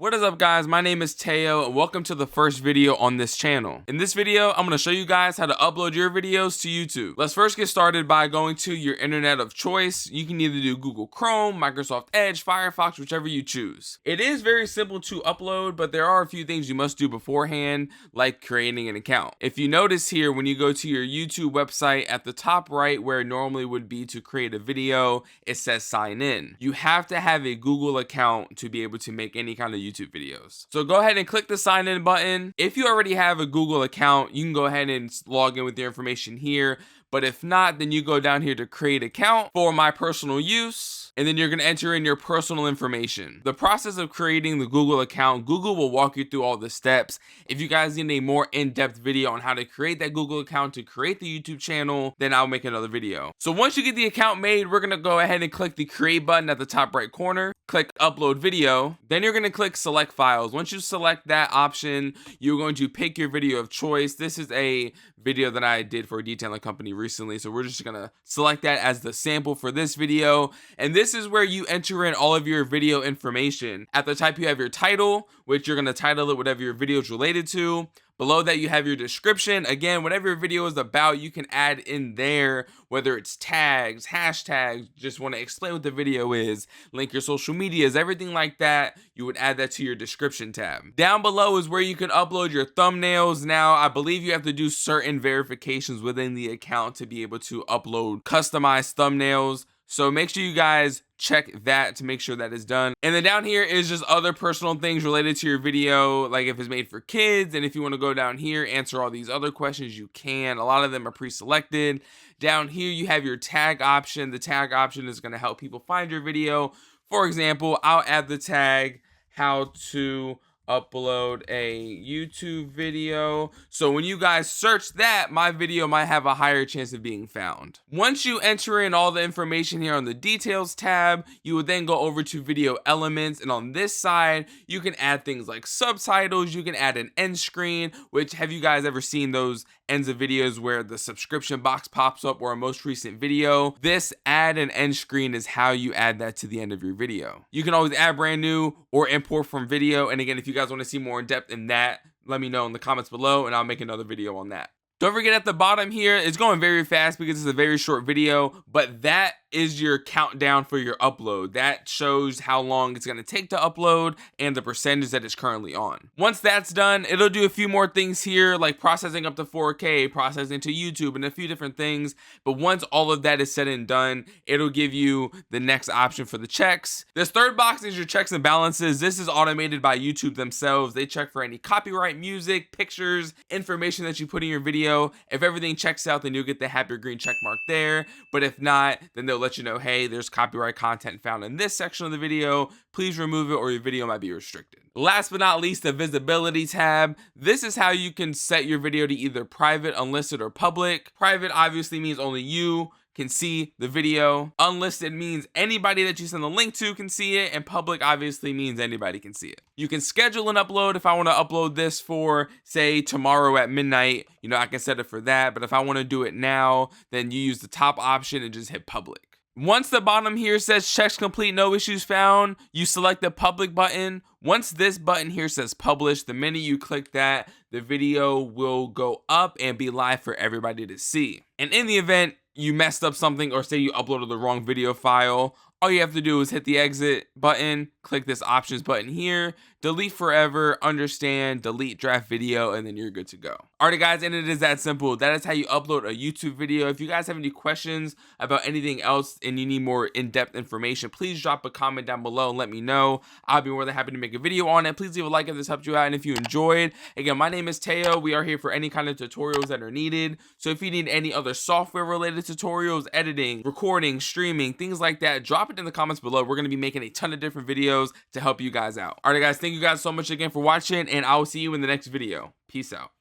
What is up, guys? My name is Teo and welcome to the first video on this channel. In this video, I'm going to show you guys how to upload your videos to YouTube. Let's first get started by going to your internet of choice. You can either do Google Chrome, Microsoft Edge, Firefox, whichever you choose. It is very simple to upload, but there are a few things you must do beforehand, like creating an account. If you notice here, when you go to your YouTube website, at the top right where it normally would be to create a video, it says sign in. You have to have a Google account to be able to make any kind of YouTube videos. So go ahead and click the sign in button. If you already have a Google account, you can go ahead and log in with your information here. But if not, then you go down here to create account for my personal use, and then you're going to enter in your personal information. The process of creating the Google account, Google will walk you through all the steps. If you guys need a more in-depth video on how to create that Google account to create the YouTube channel, then I'll make another video. So once you get the account made, we're going to go ahead and click the create button at the top right corner, click upload video, then you're going to click select files. Once you select that option, you're going to pick your video of choice. This is a video that I did for a detailing company recently, so we're just gonna select that as the sample for this video. And this is where you enter in all of your video information. At the top you have your title, which you're gonna title it whatever your video is related to. Below that you have your description. Again, whatever your video is about, you can add in there, whether it's tags, hashtags, just want to explain what the video is, link your social medias, everything like that. You would add that to your description tab. Down below is where you can upload your thumbnails. Now, I believe you have to do certain verifications within the account to be able to upload customized thumbnails. So make sure you guys check that to make sure that is done. And then down here is just other personal things related to your video, like if it's made for kids. And if you want to go down here, answer all these other questions, you can. A lot of them are pre-selected. Down here, you have your tag option. The tag option is going to help people find your video. For example, I'll add the tag, how to upload a YouTube video. So when you guys search that, my video might have a higher chance of being found. Once you enter in all the information here on the details tab, you would then go over to video elements. And on this side, you can add things like subtitles. You can add an end screen, which have you guys ever seen those ends of videos where the subscription box pops up or a most recent video? This add an end screen is how you add that to the end of your video. You can always add brand new or import from video. And again, if you guys want to see more in depth in that, let me know in the comments below and I'll make another video on that. Don't forget at the bottom here, it's going very fast because it's a very short video, but that is your countdown for your upload. That shows how long it's going to take to upload and the percentage that it's currently on. Once that's done, it'll do a few more things here, like processing up to 4K, processing to YouTube, and a few different things. But once all of that is said and done, it'll give you the next option for the checks. This third box is your checks and balances. This is automated by YouTube themselves. They check for any copyright music, pictures, information that you put in your video. If everything checks out, then you'll get the happy green check mark there. But if not, then they'll let you know, hey, there's copyright content found in this section of the video. Please remove it or your video might be restricted. Last but not least, the visibility tab. This is how you can set your video to either private, unlisted, or public. Private obviously means only you can see the video. Unlisted means anybody that you send the link to can see it, and public obviously means anybody can see it. You can schedule an upload. If I want to upload this for, say, tomorrow at midnight, I can set it for that. But if I want to do it now, then you use the top option and just hit public. Once the bottom here says checks complete, no issues found, you select the public button. Once this button here says publish, the minute you click that, the video will go up and be live for everybody to see. And in the event you messed up something or say you uploaded the wrong video file, all you have to do is hit the exit button, click this options button here, delete forever, understand, delete draft video, and then you're good to go. Alright guys, and it is that simple. That is how you upload a YouTube video. If you guys have any questions about anything else and you need more in-depth information, please drop a comment down below and let me know. I'll be more than happy to make a video on it. Please leave a like if this helped you out and if you enjoyed. Again, my name is Teo. We are here for any kind of tutorials that are needed. So if you need any other software related tutorials, editing, recording, streaming, things like that, drop it in the comments below. We're going to be making a ton of different videos to help you guys out. Alright guys, thank you guys so much again for watching, and I will see you in the next video. Peace out.